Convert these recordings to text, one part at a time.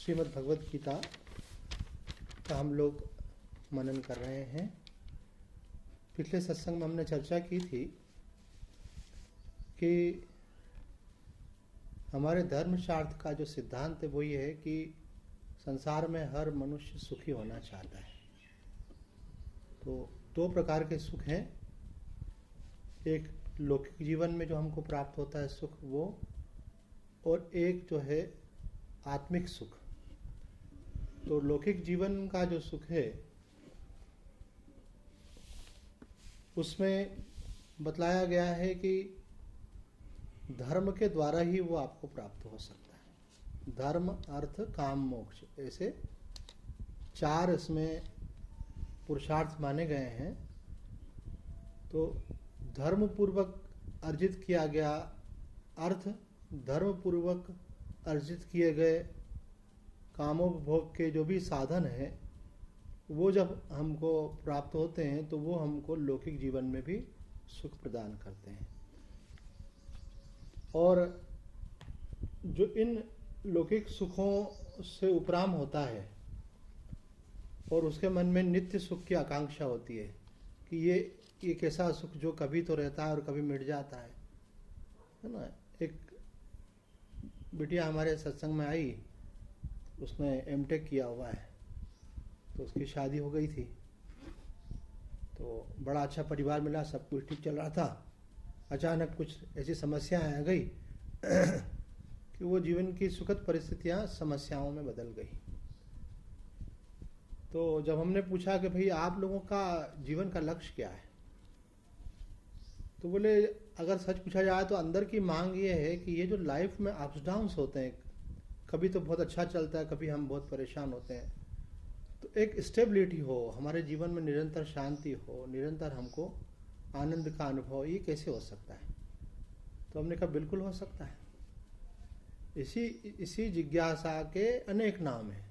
श्रीमद् भगवत गीता का हम लोग मनन कर रहे हैं। पिछले सत्संग में हमने चर्चा की थी कि हमारे धर्मशास्त्र का जो सिद्धांत है वो ये है कि संसार में हर मनुष्य सुखी होना चाहता है। तो दो प्रकार के सुख हैं, एक लौकिक जीवन में जो हमको प्राप्त होता है सुख वो, और एक जो है आत्मिक सुख। तो लौकिक जीवन का जो सुख है उसमें बतलाया गया है कि धर्म के द्वारा ही वो आपको प्राप्त हो सकता है। धर्म, अर्थ, काम, मोक्ष, ऐसे चार इसमें पुरुषार्थ माने गए हैं। तो धर्म पूर्वक अर्जित किया गया अर्थ, धर्म पूर्वक अर्जित किए गए कामोपभोग के जो भी साधन हैं वो जब हमको प्राप्त होते हैं तो वो हमको लौकिक जीवन में भी सुख प्रदान करते हैं। और जो इन लौकिक सुखों से उपराम होता है और उसके मन में नित्य सुख की आकांक्षा होती है कि ये एक ऐसा सुख जो कभी तो रहता है और कभी मिट जाता है ना। एक बिटिया हमारे सत्संग में आई, उसने एमटेक किया हुआ है, तो उसकी शादी हो गई थी, तो बड़ा अच्छा परिवार मिला, सब कुछ ठीक चल रहा था। अचानक कुछ ऐसी समस्याएं आ गई कि वो जीवन की सुखद परिस्थितियां समस्याओं में बदल गई। तो जब हमने पूछा कि भाई आप लोगों का जीवन का लक्ष्य क्या है, तो बोले अगर सच पूछा जाए तो अंदर की मांग ये है कि ये जो लाइफ में अप्स डाउन्स होते हैं, कभी तो बहुत अच्छा चलता है, कभी हम बहुत परेशान होते हैं, तो एक स्टेबिलिटी हो, हमारे जीवन में निरंतर शांति हो, निरंतर हमको आनंद का अनुभव, ये कैसे हो सकता है? तो हमने कहा बिल्कुल हो सकता है। इसी जिज्ञासा के अनेक नाम हैं।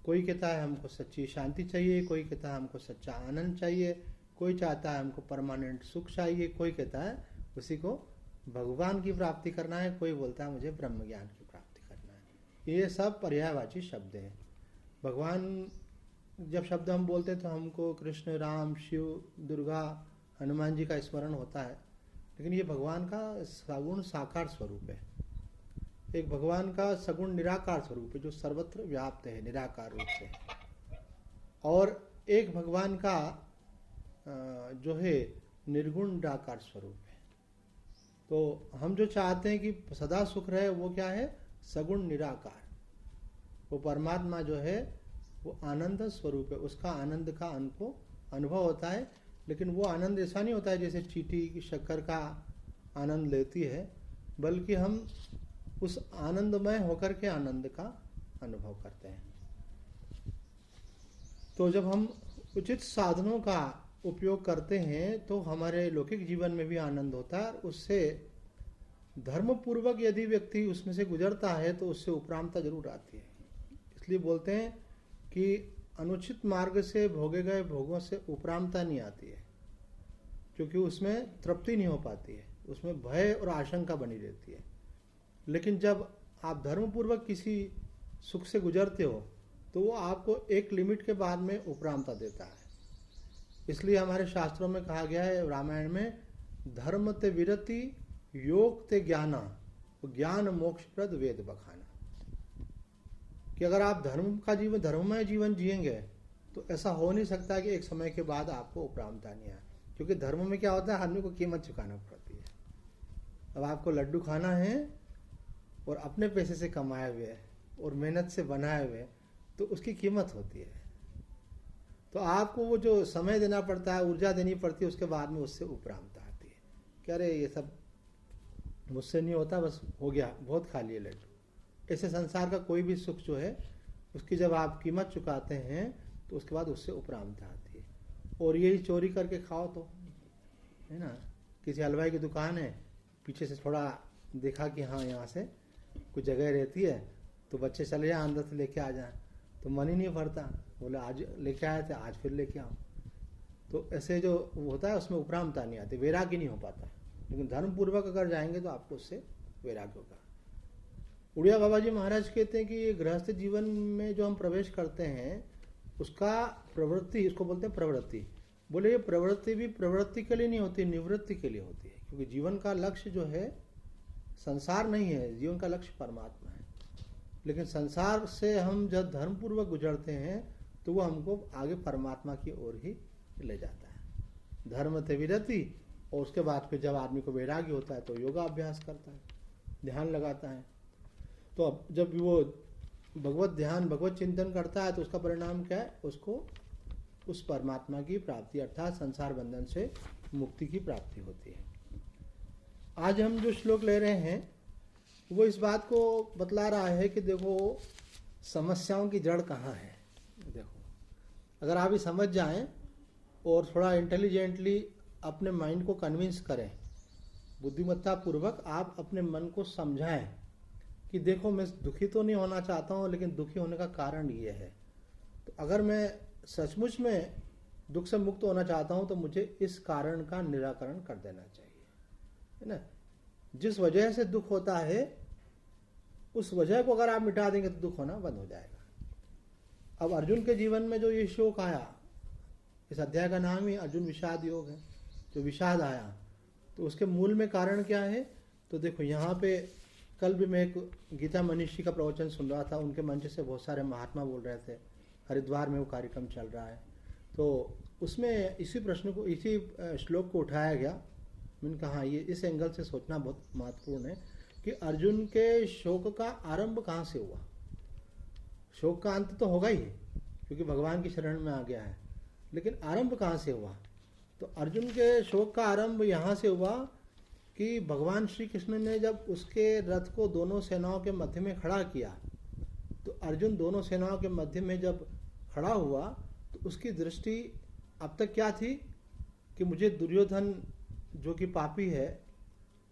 कोई कहता है हमको सच्ची शांति चाहिए, कोई कहता है हमको सच्चा आनंद चाहिए, कोई चाहता है हमको परमानेंट सुख चाहिए, कोई कहता है उसी को भगवान की प्राप्ति करना है, कोई बोलता है मुझे ब्रह्म ज्ञान की प्राप्ति करना है। ये सब पर्यायवाची शब्द हैं। भगवान जब शब्द हम बोलते हैं तो हमको कृष्ण, राम, शिव, दुर्गा, हनुमान जी का स्मरण होता है, लेकिन ये भगवान का सगुण साकार स्वरूप है। एक भगवान का सगुण निराकार स्वरूप है जो सर्वत्र व्याप्त है निराकार रूप से, और एक भगवान का जो है निर्गुण निराकार स्वरूप है। तो हम जो चाहते हैं कि सदा सुख रहे वो क्या है? सगुण निराकार। वो परमात्मा जो है वो आनंद स्वरूप है, उसका आनंद का हमको अनुभव होता है। लेकिन वो आनंद ऐसा नहीं होता है जैसे चींटी की शक्कर का आनंद लेती है, बल्कि हम उस आनंदमय होकर के आनंद का अनुभव करते हैं। तो जब हम उचित साधनों का उपयोग करते हैं तो हमारे लौकिक जीवन में भी आनंद होता है। उससे धर्मपूर्वक यदि व्यक्ति उसमें से गुजरता है तो उससे उपरामता जरूर आती है। इसलिए बोलते हैं कि अनुचित मार्ग से भोगे गए भोगों से उपरामता नहीं आती है, क्योंकि उसमें तृप्ति नहीं हो पाती है, उसमें भय और आशंका बनी रहती है। लेकिन जब आप धर्मपूर्वक किसी सुख से गुजरते हो तो वो आपको एक लिमिट के बाद में उपरामता देता है। इसलिए हमारे शास्त्रों में कहा गया है, रामायण में, धर्म ते विरति योग ते ज्ञाना, ज्ञान मोक्ष प्रद वेद बखाना, कि अगर आप धर्म का जीवन, धर्ममय जीवन जिएंगे तो ऐसा हो नहीं सकता कि एक समय के बाद आपको उपरामता नहीं आए। क्योंकि धर्म में क्या होता है, आदमी को कीमत चुकाना पड़ती है। अब आपको लड्डू खाना है और अपने पैसे से कमाए हुए और मेहनत से बनाए हुए, तो उसकी कीमत होती है। तो आपको वो जो समय देना पड़ता है, ऊर्जा देनी पड़ती है, उसके बाद में उससे उपरामता आती है कि अरे ये सब मुझसे नहीं होता, बस हो गया, बहुत खा लिए लड्डू। ऐसे संसार का कोई भी सुख जो है उसकी जब आप कीमत चुकाते हैं तो उसके बाद उससे उपरामता आती है। और यही चोरी करके खाओ तो है ना, किसी हलवाई की दुकान है, पीछे से थोड़ा देखा कि हाँ यहाँ से कुछ जगह रहती है, तो बच्चे चले जाए अंदर से लेके आ जाए, तो मन ही नहीं भरता, बोले आज लेके आए थे आज फिर लेके आओ। तो ऐसे जो होता है उसमें उपरामता नहीं आती, वैराग्य नहीं हो पाता। लेकिन धर्म पूर्वक अगर जाएंगे तो आपको उससे वैराग्य होगा। उड़िया बाबा जी महाराज कहते हैं कि गृहस्थ जीवन में जो हम प्रवेश करते हैं उसका प्रवृत्ति, इसको बोलते हैं प्रवृत्ति। बोले ये प्रवृत्ति भी प्रवृत्ति के लिए नहीं होती, निवृत्ति के लिए होती है। क्योंकि जीवन का लक्ष्य जो है संसार नहीं है, जीवन का लक्ष्य परमात्मा है। लेकिन संसार से हम जब धर्मपूर्वक गुजरते हैं तो वो हमको आगे परमात्मा की ओर ही ले जाता है। धर्म थे विरति, और उसके बाद फिर जब आदमी को वैराग्य होता है तो योगा अभ्यास करता है, ध्यान लगाता है। तो अब जब वो भगवत ध्यान, भगवत चिंतन करता है तो उसका परिणाम क्या है? उसको उस परमात्मा की प्राप्ति अर्थात संसार बंधन से मुक्ति की प्राप्ति होती है। आज हम जो श्लोक ले रहे हैं वो इस बात को बतला रहा है कि देखो समस्याओं की जड़ कहाँ है। देखो अगर आप ये समझ जाएं और थोड़ा इंटेलिजेंटली अपने माइंड को कन्विंस करें, बुद्धिमत्ता पूर्वक आप अपने मन को समझाएं कि देखो मैं दुखी तो नहीं होना चाहता हूँ, लेकिन दुखी होने का कारण ये है। तो अगर मैं सचमुच में दुख से मुक्त होना चाहता हूँ तो मुझे इस कारण का निराकरण कर देना चाहिए, है ना। जिस वजह से दुख होता है उस वजह को अगर आप मिटा देंगे तो दुख होना बंद हो जाएगा। अब अर्जुन के जीवन में जो ये शोक आया, इस अध्याय का नाम ही अर्जुन विषाद योग है, जो विषाद आया तो उसके मूल में कारण क्या है? तो देखो यहाँ पे कल भी मैं एक गीता मनीषी का प्रवचन सुन रहा था, उनके मंच से बहुत सारे महात्मा बोल रहे थे, हरिद्वार में वो कार्यक्रम चल रहा है। तो उसमें इसी प्रश्न को, इसी श्लोक को उठाया गया। मैंने कहा ये इस एंगल से सोचना बहुत महत्वपूर्ण है कि अर्जुन के शोक का आरंभ कहाँ से हुआ। शोक का अंत तो होगा ही क्योंकि भगवान की शरण में आ गया है, लेकिन आरंभ कहाँ से हुआ? तो अर्जुन के शोक का आरंभ यहाँ से हुआ कि भगवान श्री कृष्ण ने जब उसके रथ को दोनों सेनाओं के मध्य में खड़ा किया, तो अर्जुन दोनों सेनाओं के मध्य में जब खड़ा हुआ तो उसकी दृष्टि अब तक क्या थी कि मुझे दुर्योधन जो कि पापी है,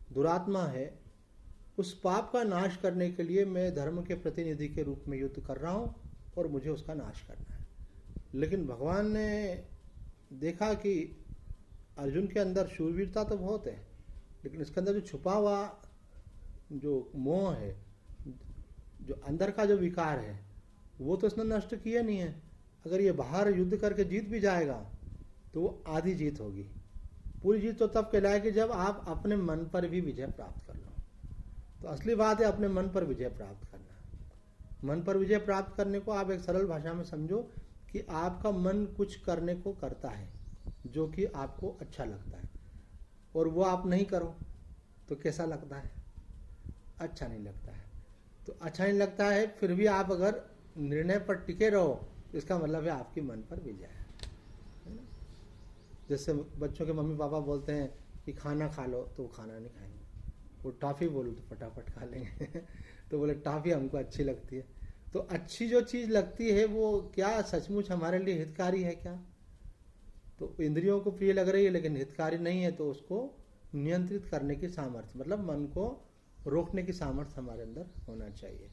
दुरात्मा है, उस पाप का नाश करने के लिए मैं धर्म के प्रतिनिधि के रूप में युद्ध कर रहा हूँ और मुझे उसका नाश करना है। लेकिन भगवान ने देखा कि अर्जुन के अंदर शूरवीरता तो बहुत है, लेकिन इसके अंदर जो छुपा हुआ जो मोह है, जो अंदर का जो विकार है, वो तो इसने नष्ट किया नहीं है। अगर ये बाहर युद्ध करके जीत भी जाएगा तो वो आधी जीत होगी। पूरी जीत तो तब कहलाएगी जब आप अपने मन पर भी विजय प्राप्त कर लो। तो असली बात है अपने मन पर विजय प्राप्त करना। मन पर विजय प्राप्त करने को आप एक सरल भाषा में समझो कि आपका मन कुछ करने को करता है जो कि आपको अच्छा लगता है, और वो आप नहीं करो तो कैसा लगता है? अच्छा नहीं लगता है। तो अच्छा नहीं लगता है, फिर भी आप अगर निर्णय पर टिके रहो तो इसका मतलब है आपके मन पर विजय है ना। जैसे बच्चों के मम्मी पापा बोलते हैं कि खाना खा लो, तो वो खाना नहीं खाएंगे। वो टॉफ़ी बोलो तो फटाफट खा लेंगे तो बोले टॉफ़ी हमको अच्छी लगती है। तो अच्छी जो चीज़ लगती है वो क्या सचमुच हमारे लिए हितकारी है क्या? तो इंद्रियों को प्रिय लग रही है लेकिन हितकारी नहीं है, तो उसको नियंत्रित करने की सामर्थ्य, मतलब मन को रोकने की सामर्थ्य हमारे अंदर होना चाहिए।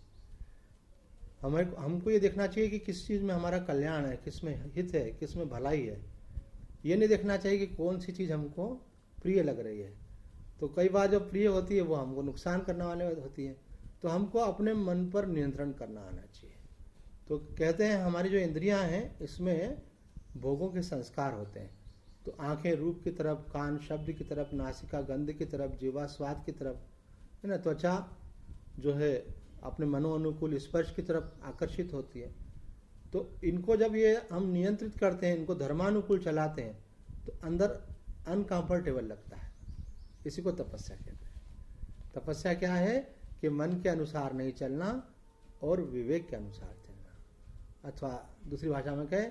हमको ये देखना चाहिए कि किस चीज़ में हमारा कल्याण है, किस में हित है, किस में भलाई है। ये नहीं देखना चाहिए कि कौन सी चीज़ हमको प्रिय लग रही है। तो कई बार जो प्रिय होती है वो हमको नुकसान करने वाले होती है। तो हमको अपने मन पर नियंत्रण करना आना चाहिए। तो कहते हैं हमारी जो इंद्रियां हैं इसमें भोगों के संस्कार होते हैं। तो आंखें रूप की तरफ, कान शब्द की तरफ, नासिका गंध की तरफ, जीवा स्वाद की तरफ, है ना, त्वचा जो है अपने मनोअनुकूल स्पर्श की तरफ आकर्षित होती है। तो इनको जब ये हम नियंत्रित करते हैं, इनको धर्मानुकूल चलाते हैं, तो अंदर अनकंफर्टेबल लगता है। इसी को तपस्या कहते हैं। तपस्या क्या है कि मन के अनुसार नहीं चलना और विवेक के अनुसार चलना, अथवा दूसरी भाषा में कहे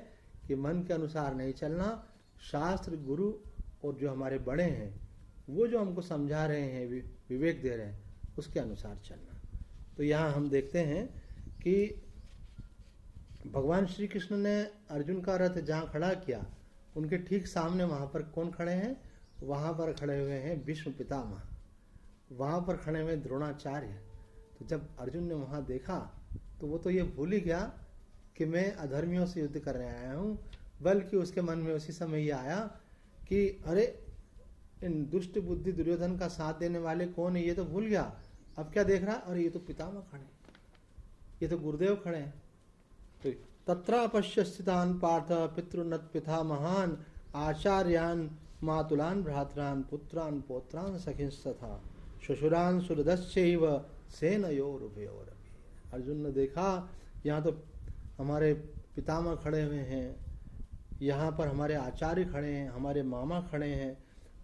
कि मन के अनुसार नहीं चलना, शास्त्र गुरु और जो हमारे बड़े हैं वो जो हमको समझा रहे हैं, विवेक दे रहे हैं, उसके अनुसार चलना। तो यहाँ हम देखते हैं कि भगवान श्री कृष्ण ने अर्जुन का रथ जहाँ खड़ा किया, उनके ठीक सामने वहाँ पर कौन खड़े हैं? वहाँ पर खड़े हुए हैं भीष्म पितामह, वहाँ पर खड़े हुए द्रोणाचार्य। तो जब अर्जुन ने वहाँ देखा तो वो तो ये भूल ही गया कि मैं अधर्मियों से युद्ध करने आया हूँ, बल्कि उसके मन में उसी समय ये आया कि अरे इन दुष्ट बुद्धि दुर्योधन का साथ देने वाले कौन है, ये तो भूल गया। अब क्या देख रहा है, अरे ये तो पितामह खड़े हैं, ये तो गुरुदेव खड़े हैं। तो तत्र पश्य स्थितान पार्थ पितृनत पिता महान आचार्यान मातुलान भ्रातरान पुत्रान पौत्रान सखिंस्तथा श्वशुरान सुहृदश्चैव सेनयोरुभयोरपि। अर्जुन ने देखा यहाँ तो हमारे पितामह खड़े हुए हैं, यहाँ पर हमारे आचार्य खड़े हैं, हमारे मामा खड़े हैं,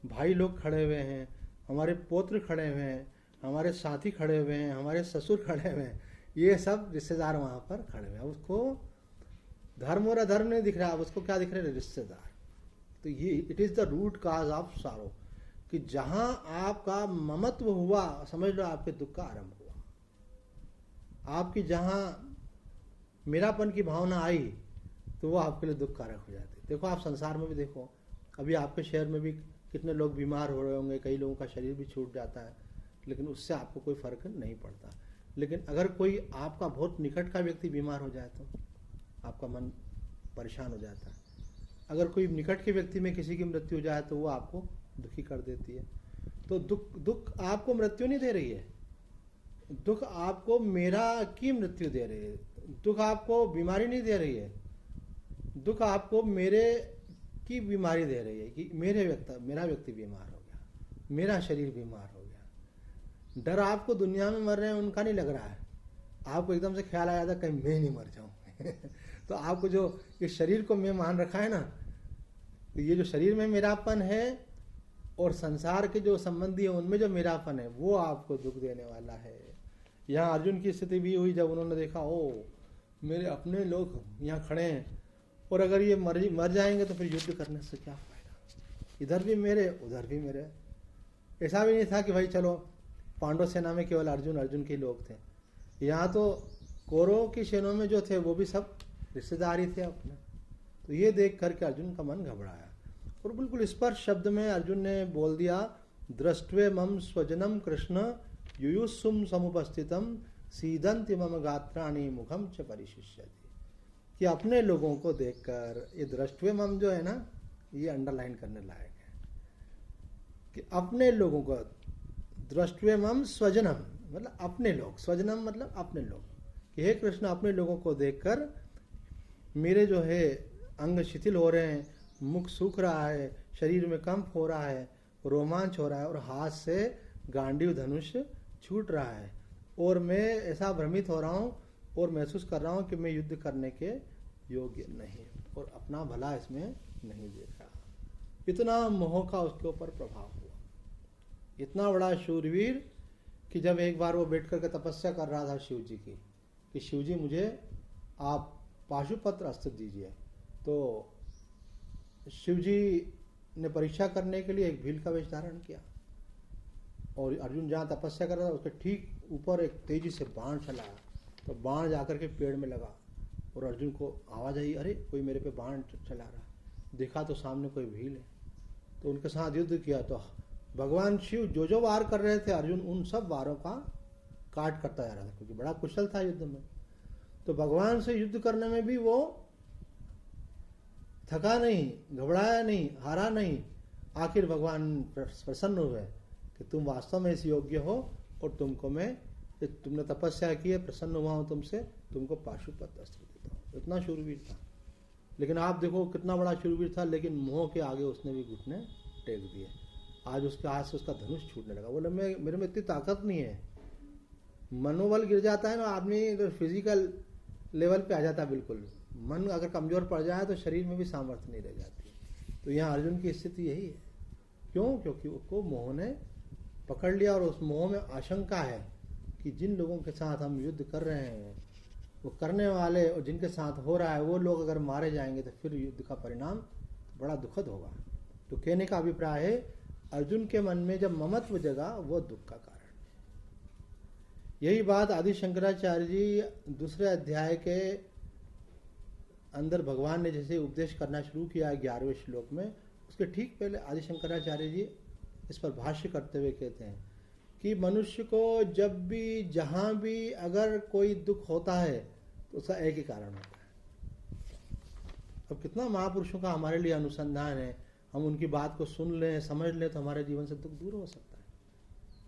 भाई लोग खड़े हुए हैं, हमारे पौत्र खड़े हुए हैं, हमारे साथी खड़े हुए हैं, हमारे ससुर खड़े हुए हैं, ये सब रिश्तेदार वहाँ पर खड़े हुए हैं। उसको धर्म और अधर्म नहीं दिख रहा, अब उसको क्या दिख रहे हैं, रिश्तेदार। तो ये it is the root cause of sorrow, कि जहाँ आपका ममत्व हुआ समझ लो आपके दुख का आरंभ हुआ। आपकी जहाँ मेरापन की भावना आई तो वो आपके लिए दुख कारक हो जाती है। देखो आप संसार में भी देखो, अभी आपके शहर में भी कितने लोग बीमार हो रहे होंगे, कई लोगों का शरीर भी छूट जाता है, लेकिन उससे आपको कोई फर्क नहीं पड़ता। लेकिन अगर कोई आपका बहुत निकट का व्यक्ति बीमार हो जाए तो आपका मन परेशान हो जाता है। अगर कोई निकट के व्यक्ति में किसी की मृत्यु हो जाए तो वो आपको दुखी कर देती है। तो दुख आपको मृत्यु नहीं दे रही है, दुख आपको मेरा की मृत्यु दे रही है। दुख आपको बीमारी नहीं दे रही है, दुख आपको मेरे की बीमारी दे रही है कि मेरा व्यक्ति बीमार हो गया, मेरा शरीर बीमार हो गया। डर आपको दुनिया में मर रहे हैं उनका नहीं लग रहा है, आपको एकदम से ख्याल आया था कहीं मैं नहीं मर जाऊं तो आपको जो ये शरीर को मैं मान रखा है ना, तो ये जो शरीर में मेरापन है और संसार के जो संबंधी है उनमें जो मेरापन है वो आपको दुख देने वाला है। यहाँ अर्जुन की स्थिति भी हुई जब उन्होंने देखा ओ मेरे अपने लोग यहाँ खड़े हैं और अगर ये मर जाएंगे तो फिर युद्ध करने से क्या फायदा, इधर भी मेरे उधर भी मेरे। ऐसा भी नहीं था कि भाई चलो पांडव सेना में केवल अर्जुन के लोग थे, यहाँ तो कौरवों की सेना में जो थे वो भी सब रिश्तेदार ही थे अपने। तो ये देख करके अर्जुन का मन घबराया और बिल्कुल स्पष्ट शब्द में अर्जुन ने बोल दिया, दृष्ट्वे मम स्वजनम कृष्ण युयुस्सुम समुपस्थितम सीदंति मम गात्राणि मुखम च परिशिष्यति। कि अपने लोगों को देखकर, ये दृष्ट्वे मम जो है ना ये अंडरलाइन करने लायक है कि अपने लोगों को दृष्ट्वे मम स्वजनम मतलब अपने लोग, स्वजनम मतलब अपने लोग, कि हे कृष्ण अपने लोगों को देखकर मेरे जो है अंग शिथिल हो रहे हैं, मुख सूख रहा है, शरीर में कंप हो रहा है, रोमांच हो रहा है और हाथ से गांडीव धनुष छूट रहा है और मैं ऐसा भ्रमित हो रहा हूँ और महसूस कर रहा हूँ कि मैं युद्ध करने के योग्य नहीं और अपना भला इसमें नहीं देख रहा। इतना मोह का उसके ऊपर प्रभाव हुआ, इतना बड़ा शूरवीर कि जब एक बार वो बैठ करके तपस्या कर रहा था शिव जी की कि शिव जी मुझे आप पाशुपत्र अस्त्र दीजिए, तो शिव जी ने परीक्षा करने के लिए एक भील का वेश धारण किया और अर्जुन जहाँ तपस्या कर रहा था उसके ठीक ऊपर एक तेजी से बाण चलाया, तो बाण जाकर के पेड़ में लगा और अर्जुन को आवाज़ आई, अरे कोई मेरे पे बाण चला रहा। देखा तो सामने कोई भील है, तो उनके साथ युद्ध किया। तो भगवान शिव जो जो वार कर रहे थे अर्जुन उन सब वारों का काट करता जा रहा था क्योंकि बड़ा कुशल था युद्ध में। तो भगवान से युद्ध करने में भी वो थका नहीं, घबराया नहीं, हारा नहीं। आखिर भगवान प्रसन्न हुए कि तुम वास्तव में इस योग्य हो और तुमने तपस्या की है, प्रसन्न हुआ हूं तुमसे, तुमको पाशुपत अस्त्र देता हूं। इतना शूरवीर था। लेकिन आप देखो कितना बड़ा शूरवीर था, लेकिन मोह के आगे उसने भी घुटने टेक दिए। आज उसके हाथ से उसका धनुष छूटने लगा। बोले मेरे में इतनी ताकत नहीं है। मनोबल गिर जाता है ना आदमी, अगर फिजिकल लेवल पे आ जाता है, बिल्कुल मन अगर कमजोर पड़ जाए तो शरीर में भी सामर्थ्य नहीं रह जाती। तो यहाँ अर्जुन की स्थिति यही है। क्यों? क्योंकि उसको मोह ने पकड़ लिया और उस मोह में आशंका है कि जिन लोगों के साथ हम युद्ध कर रहे हैं वो करने वाले और जिनके साथ हो रहा है वो लोग अगर मारे जाएंगे तो फिर युद्ध का परिणाम बड़ा दुखद होगा। तो कहने का अभिप्राय है अर्जुन के मन में जब ममत्व जगा वो दुख का कारण। यही बात आदि शंकराचार्य जी दूसरे अध्याय के अंदर भगवान ने जैसे उपदेश करना शुरू किया 11वें श्लोक में, उसके ठीक पहले आदि शंकराचार्य जी इस पर भाष्य करते हुए कहते हैं कि मनुष्य को जब भी जहां भी अगर कोई दुख होता है तो उसका एक ही कारण होता है। अब कितना महापुरुषों का हमारे लिए अनुसंधान है, हम उनकी बात को सुन लें, समझ लें तो हमारे जीवन से दुख दूर हो सकता है।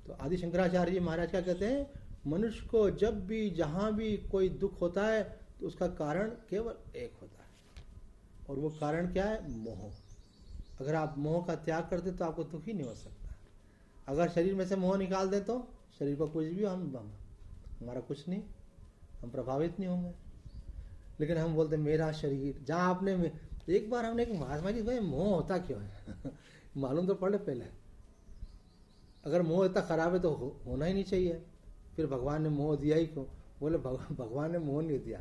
तो आदि शंकराचार्य जी महाराज क्या कहते हैं, मनुष्य को जब भी जहां भी कोई दुख होता है तो उसका कारण केवल एक होता है, और वो कारण क्या है, मोह। अगर आप मोह का त्याग करते तो आपको दुख ही नहीं हो सकता। अगर शरीर में से मोह निकाल दे तो शरीर को कुछ भी हमारा कुछ नहीं, हम प्रभावित नहीं होंगे। लेकिन हम बोलते मेरा शरीर, जहाँ आपने एक बार हमने एक महात्मा जी भाई मोह होता क्यों है मालूम तो पड़े पहले। अगर मोह इतना खराब है तो होना ही नहीं चाहिए, फिर भगवान ने मोह दिया ही क्यों? बोले भगवान ने मोह नहीं दिया,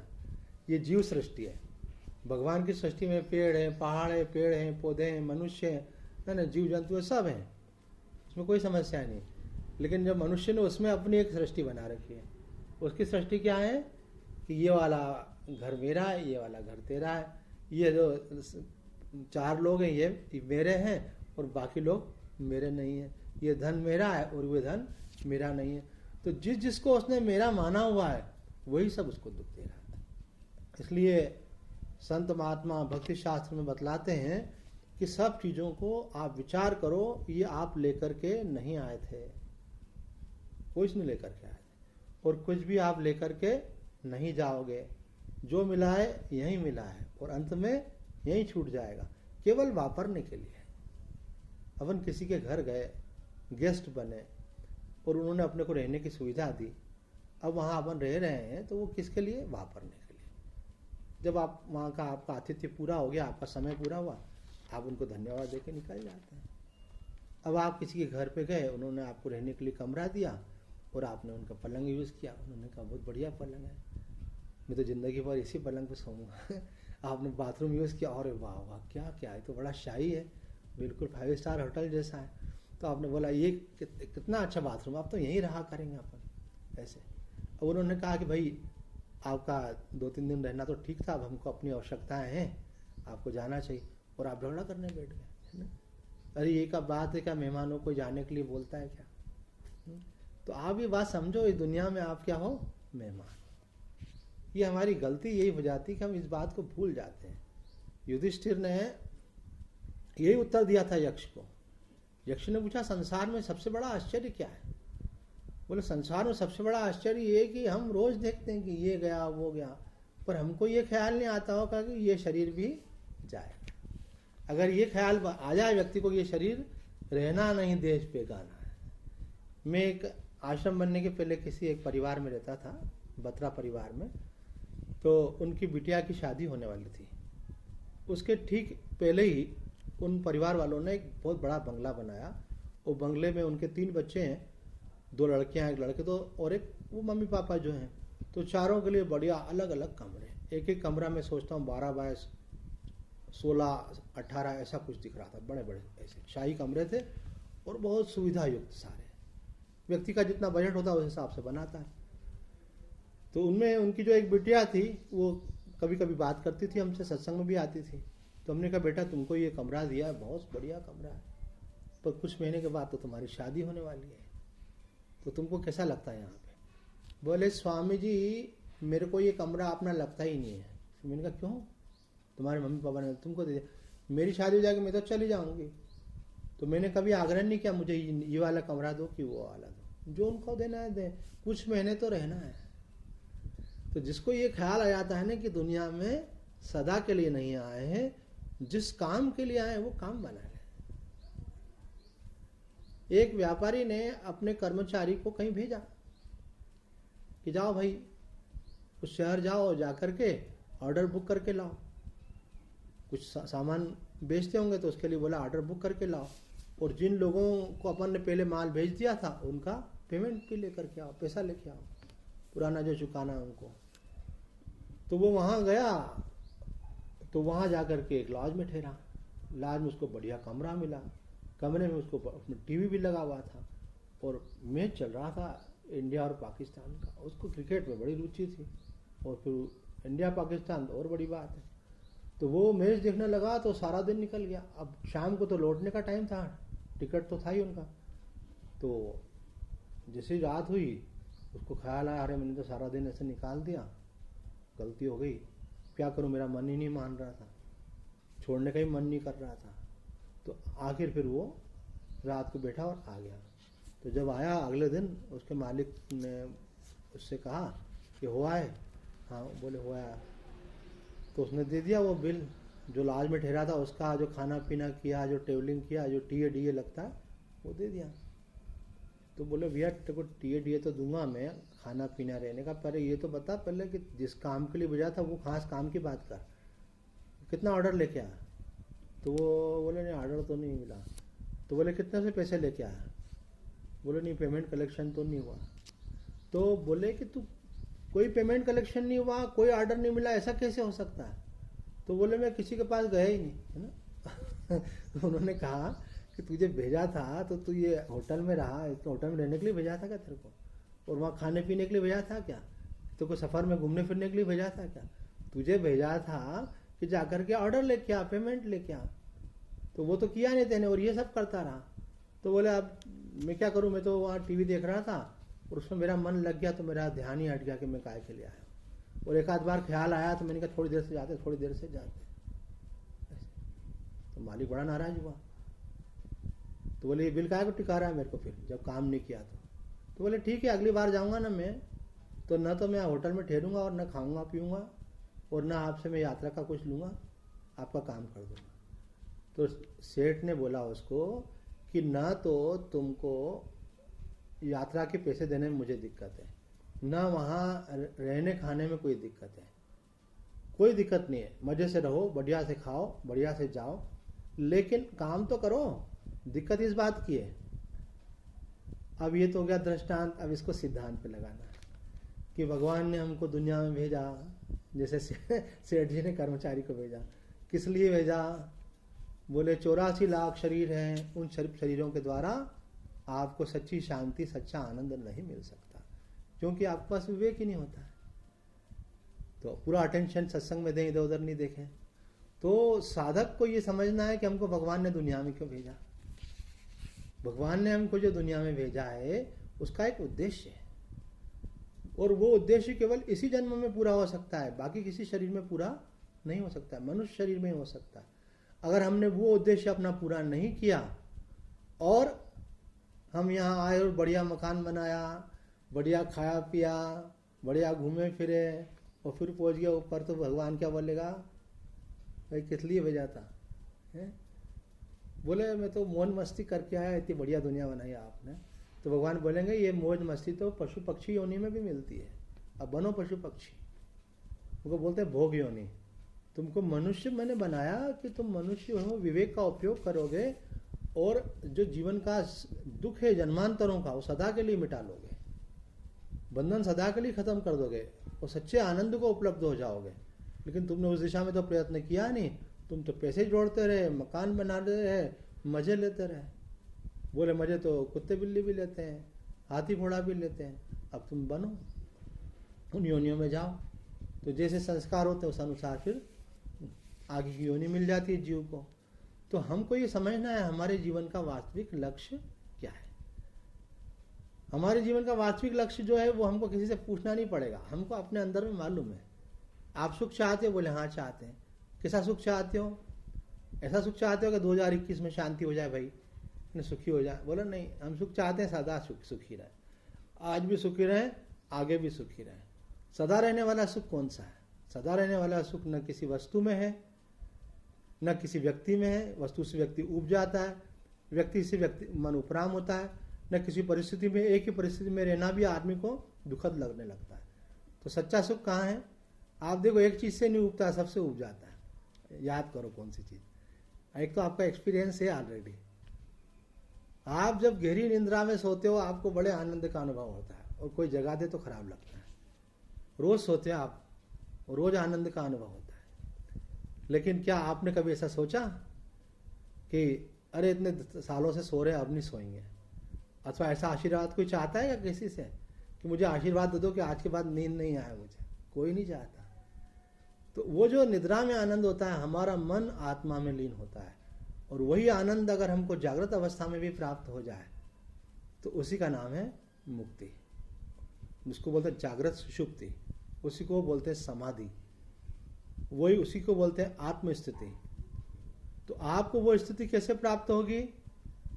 ये जीव सृष्टि है। भगवान की सृष्टि में पेड़ है, पहाड़ है, पेड़ हैं, पौधे हैं, मनुष्य है ना, जीव जंतु है, सब हैं, उसमें कोई समस्या नहीं। लेकिन जब मनुष्य ने उसमें अपनी एक सृष्टि बना रखी है, उसकी सृष्टि क्या है कि ये वाला घर मेरा है, ये वाला घर तेरा है, ये जो 4 लोग हैं ये मेरे हैं और बाकी लोग मेरे नहीं हैं, ये धन मेरा है और वो धन मेरा नहीं है। तो जिसको उसने मेरा माना हुआ है वही सब उसको दुख दे रहा है। इसलिए संत महात्मा भक्ति शास्त्र में बतलाते हैं कि सब चीज़ों को आप विचार करो, ये आप लेकर के नहीं आए थे, कुछ नहीं लेकर के आए थे, और कुछ भी आप लेकर के नहीं जाओगे। जो मिला है यही मिला है और अंत में यही छूट जाएगा, केवल वापरने के लिए। अपन किसी के घर गए, गेस्ट बने और उन्होंने अपने को रहने की सुविधा दी, अब वहाँ अपन रह रहे हैं तो वो किसके लिए? वापरने के लिए। जब आप वहाँ का आपका आतिथ्य पूरा हो गया, आपका समय पूरा हुआ, आप उनको धन्यवाद देके निकल जाते हैं। अब आप किसी के घर पे गए, उन्होंने आपको रहने के लिए कमरा दिया और आपने उनका पलंग यूज़ किया, उन्होंने कहा बहुत बढ़िया पलंग है, मैं तो ज़िंदगी भर इसी पलंग पे सोऊंगा आपने बाथरूम यूज़ किया, और वाह वाह क्या क्या है, तो बड़ा शाही है, बिल्कुल 5 स्टार होटल जैसा है। तो आपने बोला ये कितना अच्छा बाथरूम, आप तो यहीं रहा करेंगे अपन ऐसे। अब उन्होंने कहा कि भाई आपका 2-3 दिन रहना तो ठीक था, अब हमको अपनी आवश्यकताएं हैं, आपको जाना चाहिए, और आप झगड़ा करने बैठ गए, है ना। अरे ये क्या बात है, क्या मेहमानों को जाने के लिए बोलता है क्या? तो आप ये बात समझो, इस दुनिया में आप क्या हो? मेहमान। ये हमारी गलती यही हो जाती है कि हम इस बात को भूल जाते हैं। युधिष्ठिर ने यही उत्तर दिया था यक्ष को। यक्ष ने पूछा संसार में सबसे बड़ा आश्चर्य क्या है? बोले संसार में सबसे बड़ा आश्चर्य ये कि हम रोज देखते हैं कि ये गया वो गया, पर हमको ये ख्याल नहीं आता होगा कि ये शरीर भी जाएगा। अगर ये ख्याल आ जाए व्यक्ति को, ये शरीर रहना नहीं, देश बेगाना है। मैं एक आश्रम बनने के पहले किसी एक परिवार में रहता था, बत्रा परिवार में, तो उनकी बिटिया की शादी होने वाली थी। उसके ठीक पहले ही उन परिवार वालों ने एक बहुत बड़ा बंगला बनाया। वो बंगले में उनके 3 बच्चे हैं, 2 लड़कियां 1 लड़के, तो और एक वो मम्मी पापा जो हैं, तो चारों के लिए बढ़िया अलग अलग कमरे। एक एक कमरा में सोचता हूँ 12 बाय 16, 18 ऐसा कुछ दिख रहा था, बड़े बड़े ऐसे शाही कमरे थे और बहुत सुविधा युक्त सारे। व्यक्ति का जितना बजट होता है उस हिसाब से बनाता है। तो उनमें उनकी जो एक बिटिया थी वो कभी कभी बात करती थी हमसे, सत्संग में भी आती थी। तो हमने कहा बेटा तुमको ये कमरा दिया है, बहुत बढ़िया कमरा है, पर कुछ महीने के बाद तो तुम्हारी शादी होने वाली है, तो तुमको कैसा लगता है यहाँ पे? बोले स्वामी जी मेरे को ये कमरा अपना लगता ही नहीं है। तो मैंने कहा क्यों? तुम्हारे मम्मी पापा ने तुमको दे दिया, मेरी शादी हो जाएगी मैं तो चली जाऊँगी। तो मैंने कभी आग्रह नहीं किया मुझे ये वाला कमरा दो कि वो वाला दो, जो उनको देना है दे, कुछ महीने तो रहना है। तो जिसको ये ख्याल आ जाता है ना कि दुनिया में सदा के लिए नहीं आए हैं, जिस काम के लिए आए वो काम बना ले। एक व्यापारी ने अपने कर्मचारी को कहीं भेजा कि जाओ भाई उस शहर जाओ और जाकर के ऑर्डर बुक करके लाओ। कुछ सामान बेचते होंगे तो उसके लिए बोला ऑर्डर बुक करके लाओ, और जिन लोगों को अपन ने पहले माल भेज दिया था उनका पेमेंट भी लेकर के आओ, पैसा लेके आओ, पुराना जो चुकाना है उनको। तो वो वहाँ गया, तो वहाँ जाकर के एक लॉज में ठहरा। लॉज में उसको बढ़िया कमरा मिला, कमरे में उसको अपने टीवी भी लगा हुआ था और मैच चल रहा था इंडिया और पाकिस्तान का। उसको क्रिकेट में बड़ी रुचि थी और फिर इंडिया पाकिस्तान तो और बड़ी बात है। तो वो मैच देखने लगा तो सारा दिन निकल गया। अब शाम को तो लौटने का टाइम था, टिकट तो था ही उनका। तो जैसे रात हुई उसको ख्याल आया अरे मैंने तो सारा दिन ऐसे निकाल दिया, गलती हो गई, क्या करूं, मेरा मन ही नहीं मान रहा था, छोड़ने का ही मन नहीं कर रहा था। तो आखिर फिर वो रात को बैठा और आ गया। तो जब आया अगले दिन उसके मालिक ने उससे कहा कि हुआ है, हाँ बोले हुआ है, तो उसने दे दिया वो बिल जो लॉज में ठहरा था उसका, जो खाना पीना किया, जो ट्रेवलिंग किया, जो टीए लगता है वो दे दिया। तो बोले भैया तेरे को टीए तो दूंगा मैं, खाना पीना रहने का, पर ये तो बता पहले कि जिस काम के लिए भेजा था वो खास काम की बात कर, कितना ऑर्डर लेके आया। तो वो बोले नहीं ऑर्डर तो नहीं मिला। तो बोले कितने से पैसे लेके आया? बोले नहीं पेमेंट कलेक्शन तो नहीं हुआ। तो बोले कि तू कोई पेमेंट कलेक्शन नहीं हुआ, कोई ऑर्डर नहीं मिला, ऐसा कैसे हो सकता है? तो बोले मैं किसी के पास गया ही नहीं, है ना। तो उन्होंने कहा कि तुझे भेजा था तो तू ये होटल में रहा, तो होटल में रहने के लिए भेजा था क्या तेरे को? और वहाँ खाने पीने के लिए भेजा था क्या? तो कोई सफ़र में घूमने फिरने के लिए भेजा था क्या? तुझे भेजा था कि जाकर के ऑर्डर लेके आ, पेमेंट लेके आ। तो वो तो किया नहीं तेने और ये सब करता रहा। तो बोले अब मैं क्या करूँ, मैं तो वहाँ टीवी देख रहा था और उसमें मेरा मन लग गया तो मेरा ध्यान ही हट गया कि मैं काय के लिए आया। और एक आध बार ख्याल आया तो मैंने कहा थोड़ी देर से जाते, थोड़ी देर से जाते। तो मालिक बड़ा नाराज हुआ। तो बोले ये बिल काहे को टिका रहा है मेरे को फिर, जब काम नहीं किया तो बोले ठीक है अगली बार जाऊंगा ना मैं, तो न तो मैं होटल में ठहरूंगा और न खाऊंगा पीऊंगा और ना आपसे मैं यात्रा का कुछ लूँगा, आपका काम कर दूंगा। तो सेठ ने बोला उसको कि ना तो तुमको यात्रा के पैसे देने में मुझे दिक्कत है, ना वहाँ रहने खाने में कोई दिक्कत है, कोई दिक्कत नहीं है, मज़े से रहो, बढ़िया से खाओ, बढ़िया से जाओ, लेकिन काम तो करो। दिक्कत इस बात की है। अब ये तो हो गया दृष्टांत, अब इसको सिद्धांत पे लगाना कि भगवान ने हमको दुनिया में भेजा, जैसे सेठ जी ने कर्मचारी को भेजा, किस लिए भेजा? बोले 84 लाख शरीर हैं, उन शरीरों के द्वारा आपको सच्ची शांति, सच्चा आनंद नहीं मिल सकता, क्योंकि आपके पास विवेक ही नहीं होता है। तो पूरा अटेंशन सत्संग में दें, इधर उधर नहीं देखें। तो साधक को ये समझना है कि हमको भगवान ने दुनिया में क्यों भेजा। भगवान ने हमको जो दुनिया में भेजा है उसका एक उद्देश्य है, और वो उद्देश्य केवल इसी जन्म में पूरा हो सकता है, बाकी किसी शरीर में पूरा नहीं हो सकता है, मनुष्य शरीर में ही हो सकता है। अगर हमने वो उद्देश्य अपना पूरा नहीं किया और हम यहाँ आए और बढ़िया मकान बनाया, बढ़िया खाया पिया, बढ़िया घूमे फिरे और फिर पहुँच गया ऊपर, तो भगवान क्या बोलेगा, भाई किस लिए भेजा था? है? बोले मैं तो मौज मस्ती करके आया, इतनी बढ़िया दुनिया बनाई आपने। तो भगवान बोलेंगे ये मौज मस्ती तो पशु पक्षी योनि में भी मिलती है, अब बनो पशु पक्षी। उनको बोलते हैं भोग योनि। तुमको मनुष्य मैंने बनाया कि तुम मनुष्य हो, विवेक का उपयोग करोगे और जो जीवन का दुख है जन्मांतरों का, वो सदा के लिए मिटा लोगे, बंधन सदा के लिए खत्म कर दोगे और सच्चे आनंद को उपलब्ध हो जाओगे। लेकिन तुमने उस दिशा में तो प्रयत्न किया नहीं, तुम तो पैसे जोड़ते रहे, मकान बनाते रहे, मजे लेते रहे। बोले मजे तो कुत्ते बिल्ली भी लेते हैं, हाथी घोड़ा भी लेते हैं, अब तुम बनो, उन योनियों में जाओ। तो जैसे संस्कार होते हैं उस अनुसार फिर आगे की योनि मिल जाती है जीव को। तो हमको ये समझना है हमारे जीवन का वास्तविक लक्ष्य क्या है। हमारे जीवन का वास्तविक लक्ष्य जो है वो हमको किसी से पूछना नहीं पड़ेगा, हमको अपने अंदर में मालूम है। आप सुख चाहते हो? बोले हाँ चाहते हैं। कैसा सुख चाहते हो? ऐसा सुख चाहते हो कि 2021 में शांति हो जाए, भाई सुखी हो जाए? बोले नहीं, हम सुख चाहते हैं सदा सुखी रहे, आज भी सुखी रहे, आगे भी सुखी रहे। सदा रहने वाला सुख कौन सा है? सदा रहने वाला सुख न किसी वस्तु में है, न किसी व्यक्ति में है। वस्तु से व्यक्ति उब जाता है, व्यक्ति से व्यक्ति मन उपराम होता है, न किसी परिस्थिति में, एक ही परिस्थिति में रहना भी आदमी को दुखद लगने लगता है। तो सच्चा सुख कहाँ है? आप देखो एक चीज से नहीं उबता, सबसे उब जाता है। याद करो कौन सी चीज। एक तो आपका एक्सपीरियंस है ऑलरेडी, आप जब गहरी निंद्रा में सोते हो आपको बड़े आनंद का अनुभव होता है, और कोई जगा दे तो खराब लगता है। रोज सोते हैं आप, रोज आनंद का अनुभव होता है। लेकिन क्या आपने कभी ऐसा सोचा कि अरे इतने सालों से सो रहे अब नहीं सोएंगे? अथवा ऐसा आशीर्वाद कोई चाहता है या किसी से कि मुझे आशीर्वाद दे दो कि आज के बाद नींद नहीं आए मुझे? कोई नहीं चाहता। तो वो जो निद्रा में आनंद होता है, हमारा मन आत्मा में लीन होता है, और वही आनंद अगर हमको जागृत अवस्था में भी प्राप्त हो जाए तो उसी का नाम है मुक्ति। जिसको बोलते हैं जागृत सुषुप्ति, उसी को बोलते हैं समाधि, वही उसी को बोलते हैं आत्मस्थिति। तो आपको वो स्थिति कैसे प्राप्त होगी?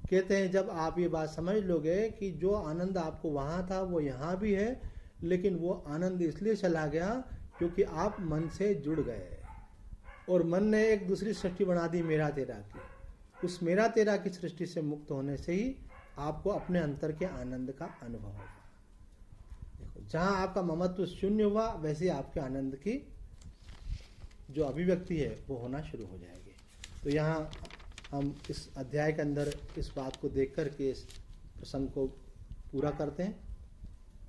कहते हैं जब आप ये बात समझ लोगे कि जो आनंद आपको वहाँ था वो यहाँ भी है, लेकिन वो आनंद इसलिए चला गया क्योंकि आप मन से जुड़ गए और मन ने एक दूसरी सृष्टि बना दी मेरा तेरा की। उस मेरा तेरा की सृष्टि से मुक्त होने से ही आपको अपने अंतर के आनंद का अनुभव होगा। देखो, जहाँ आपका ममत्व शून्य हुआ वैसे ही आपके आनंद की जो अभिव्यक्ति है वो होना शुरू हो जाएगी। तो यहाँ हम इस अध्याय के अंदर इस बात को देख कर के इस प्रसंग को पूरा करते हैं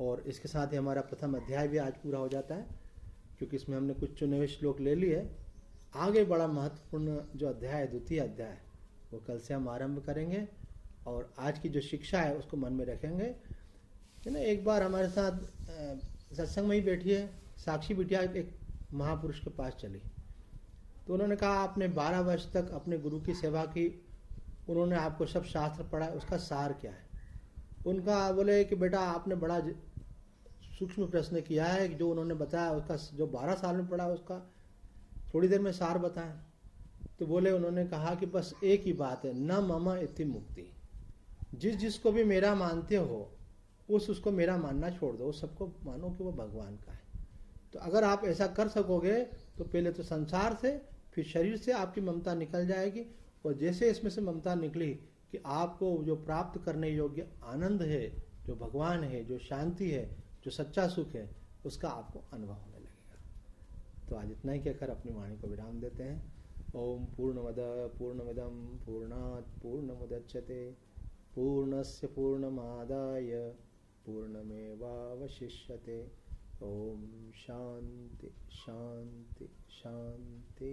और इसके साथ ही हमारा प्रथम अध्याय भी आज पूरा हो जाता है, क्योंकि इसमें हमने कुछ चुने हुए श्लोक ले लिए। आगे बड़ा महत्वपूर्ण जो अध्याय है, द्वितीय अध्याय, वो कल से हम आरंभ करेंगे और आज की जो शिक्षा है उसको मन में रखेंगे। है ना, एक बार हमारे साथ सत्संग में ही बैठी है साक्षी बिटिया एक महापुरुष के पास चली, तो उन्होंने कहा आपने 12 वर्ष तक अपने गुरु की सेवा की, उन्होंने आपको सब शास्त्र पढ़ा, उसका सार क्या है? उनका बोले कि बेटा आपने बड़ा सूक्ष्म प्रश्न किया है, जो उन्होंने बताया उसका जो 12 साल में पढ़ा उसका थोड़ी देर में सार बताएं। तो बोले, उन्होंने कहा कि बस एक ही बात है, न मम इति मुक्ति। जिसको भी मेरा मानते हो उसको मेरा मानना छोड़ दो, सबको मानो कि वो भगवान का है। तो अगर आप ऐसा कर सकोगे तो पहले तो संसार से फिर शरीर से आपकी ममता निकल जाएगी, और जैसे इसमें से ममता निकली कि आपको जो प्राप्त करने योग्य आनंद है, जो भगवान है, जो शांति है, जो सच्चा सुख है, उसका आपको अनुभव होने लगेगा। तो आज इतना ही कहकर अपनी वाणी को विराम देते हैं। ओम पूर्णमद पूर्णमिदं पूर्णात् पूर्णमुदच्यते पूर्णस्य पूर्णमादाय पूर्णमेवावशिष्यते। ओम शांति शांति शांति।